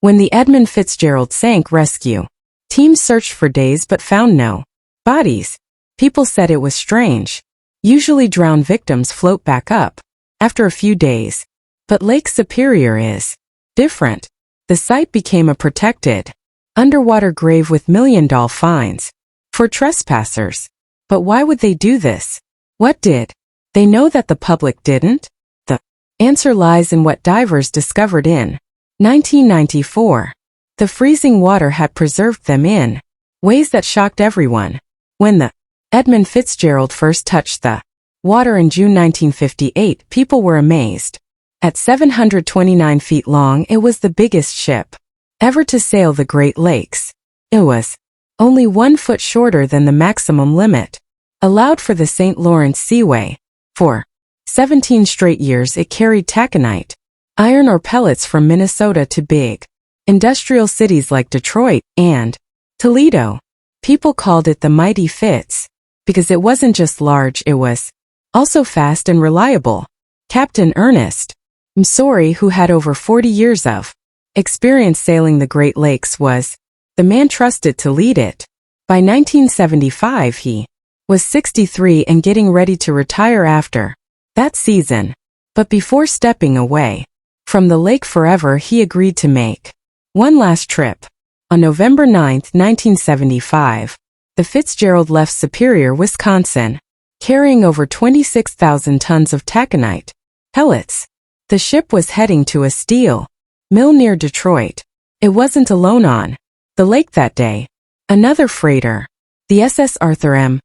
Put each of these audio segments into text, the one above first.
When the Edmund Fitzgerald sank, rescue teams searched for days but found no bodies. People said it was strange. Usually drowned victims float back up after a few days. But Lake Superior is different. The site became a protected underwater grave with million-dollar fines for trespassers. But why would they do this? What did they know that the public didn't? The answer lies in what divers discovered in 1994. The freezing water had preserved them in ways that shocked everyone. When the Edmund Fitzgerald first touched the water in June 1958, people were amazed. At 729 feet long, it was the biggest ship ever to sail the Great Lakes. It was only 1 foot shorter than the maximum limit allowed for the St. Lawrence Seaway. For 17 straight years it carried taconite, iron or pellets from Minnesota to big industrial cities like Detroit and Toledo. People called it the Mighty Fitz because it wasn't just large, it was also fast and reliable. Captain Ernest Msori, who had over 40 years of experience sailing the Great Lakes, was the man trusted to lead it. By 1975 he was 63 and getting ready to retire after that season. But before stepping away from the lake forever, he agreed to make one last trip. On November 9, 1975, the Fitzgerald left Superior, Wisconsin, carrying over 26,000 tons of taconite pellets. The ship was heading to a steel mill near Detroit. It wasn't alone on the lake that day. Another freighter, the SS Arthur M.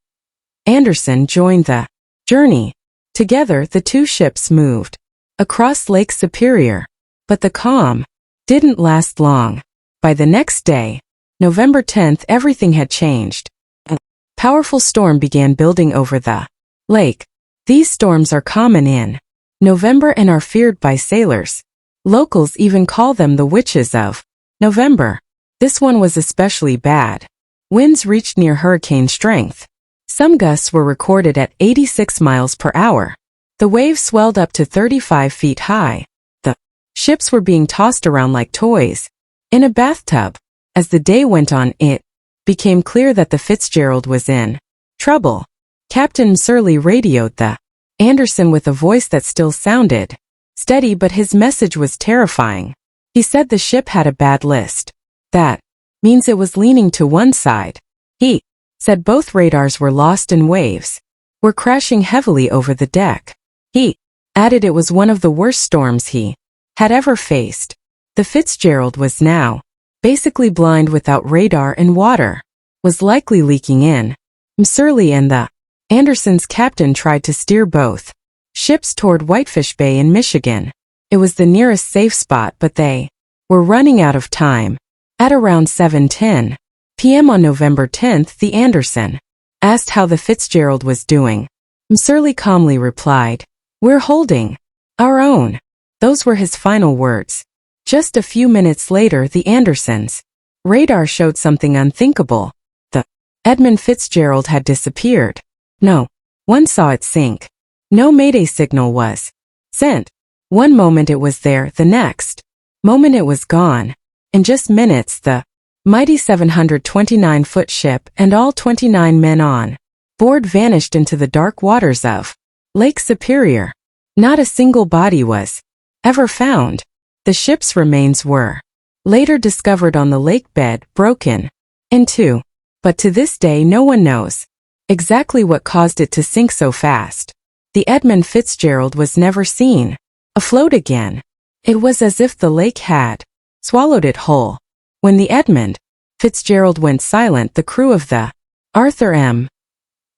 Anderson, joined the journey. Together, the two ships moved across Lake Superior. But the calm didn't last long. By the next day, November 10th, everything had changed. A powerful storm began building over the lake. These storms are common in November and are feared by sailors. Locals even call them the witches of November. This one was especially bad. Winds reached near hurricane strength. Some gusts were recorded at 86 miles per hour. The waves swelled up to 35 feet high. The ships were being tossed around like toys in a bathtub. As the day went on, it became clear that the Fitzgerald was in trouble. Captain Surley radioed the Anderson with a voice that still sounded steady, but his message was terrifying. He said the ship had a bad list. That means it was leaning to one side. He said both radars were lost and waves were crashing heavily over the deck. He added it was one of the worst storms he had ever faced. The Fitzgerald was now basically blind without radar, and water was likely leaking in. Surley and the Anderson's captain tried to steer both ships toward Whitefish Bay in Michigan. It was the nearest safe spot, but they were running out of time. At around 7:10 p.m. on November 10th, the Anderson asked how the Fitzgerald was doing. Surley calmly replied, "We're holding our own." Those were his final words. Just a few minutes later, the Andersons' radar showed something unthinkable. The Edmund Fitzgerald had disappeared. No one saw it sink. No mayday signal was sent. One moment it was there, the next moment it was gone. In just minutes, the mighty 729-foot ship and all 29 men on board vanished into the dark waters of Lake Superior. Not a single body was ever found. The ship's remains were later discovered on the lake bed, broken in two. But to this day no one knows exactly what caused it to sink so fast. The Edmund Fitzgerald was never seen afloat again. It was as if the lake had swallowed it whole. When the Edmund Fitzgerald went silent, the crew of the Arthur M.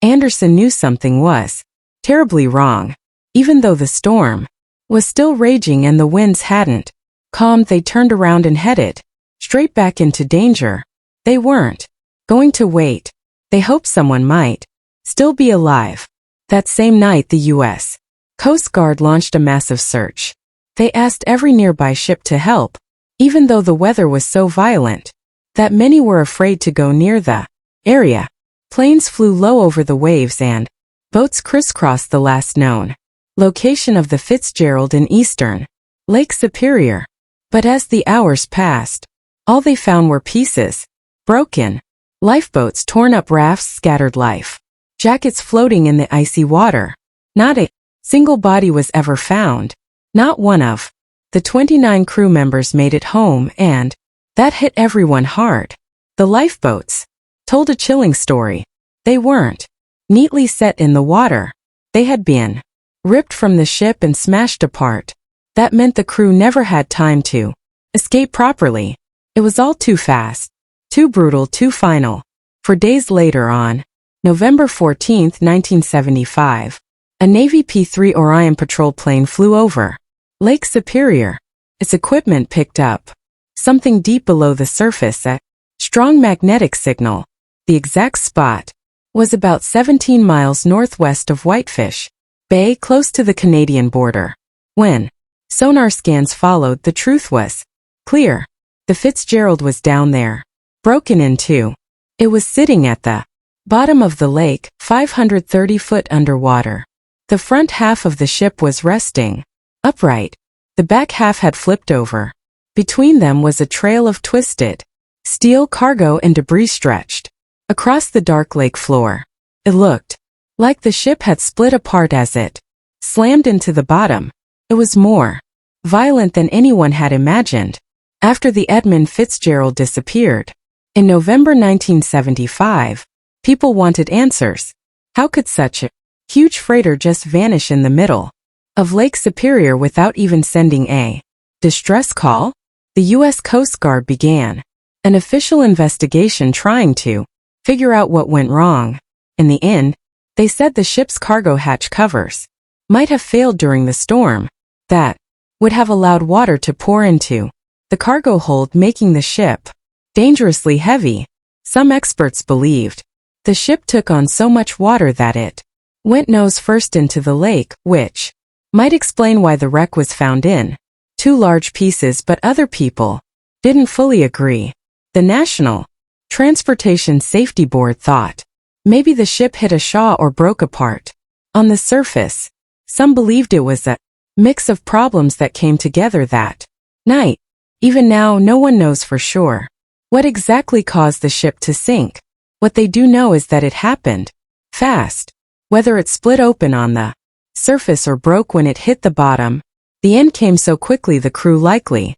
Anderson knew something was terribly wrong. Even though the storm was still raging and the winds hadn't calmed, they turned around and headed straight back into danger. They weren't going to wait. They hoped someone might still be alive. That same night, the U.S. Coast Guard launched a massive search. They asked every nearby ship to help, even though the weather was so violent that many were afraid to go near the area. Planes flew low over the waves and boats crisscrossed the last known location of the Fitzgerald in eastern Lake Superior. But as the hours passed, all they found were pieces, broken, lifeboats torn up, rafts scattered, life jackets floating in the icy water. Not a single body was ever found. Not one of the 29 crew members made it home, and that hit everyone hard. The lifeboats told a chilling story. They weren't neatly set in the water. They had been ripped from the ship and smashed apart. That meant the crew never had time to escape properly. It was all too fast, too brutal, too final. For days later, on November 14, 1975, a Navy P-3 Orion patrol plane flew over Lake Superior. Its equipment picked up something deep below the surface, a strong magnetic signal. The exact spot was about 17 miles northwest of Whitefish Bay, close to the Canadian border. When sonar scans followed, the truth was clear. The Fitzgerald was down there, broken in two. It was sitting at the bottom of the lake, 530 foot underwater. The front half of the ship was resting upright. The back half had flipped over. Between them was a trail of twisted steel, cargo, and debris stretched across the dark lake floor. It looked like the ship had split apart as it slammed into the bottom. It was more violent than anyone had imagined. After the Edmund Fitzgerald disappeared in November 1975, people wanted answers. How could such a huge freighter just vanish in the middle of Lake Superior without even sending a distress call? The U.S. Coast Guard began an official investigation trying to figure out what went wrong. In the end, they said the ship's cargo hatch covers might have failed during the storm that would have allowed water to pour into the cargo hold, making the ship dangerously heavy. Some experts believed the ship took on so much water that it went nose first into the lake, which might explain why the wreck was found in two large pieces, but other people didn't fully agree. The National Transportation Safety Board thought maybe the ship hit a shaw or broke apart. On the surface, some believed it was a mix of problems that came together that night. Even now, no one knows for sure what exactly caused the ship to sink. What they do know is that it happened fast. Whether it split open on the surface or broke when it hit the bottom, the end came so quickly the crew likely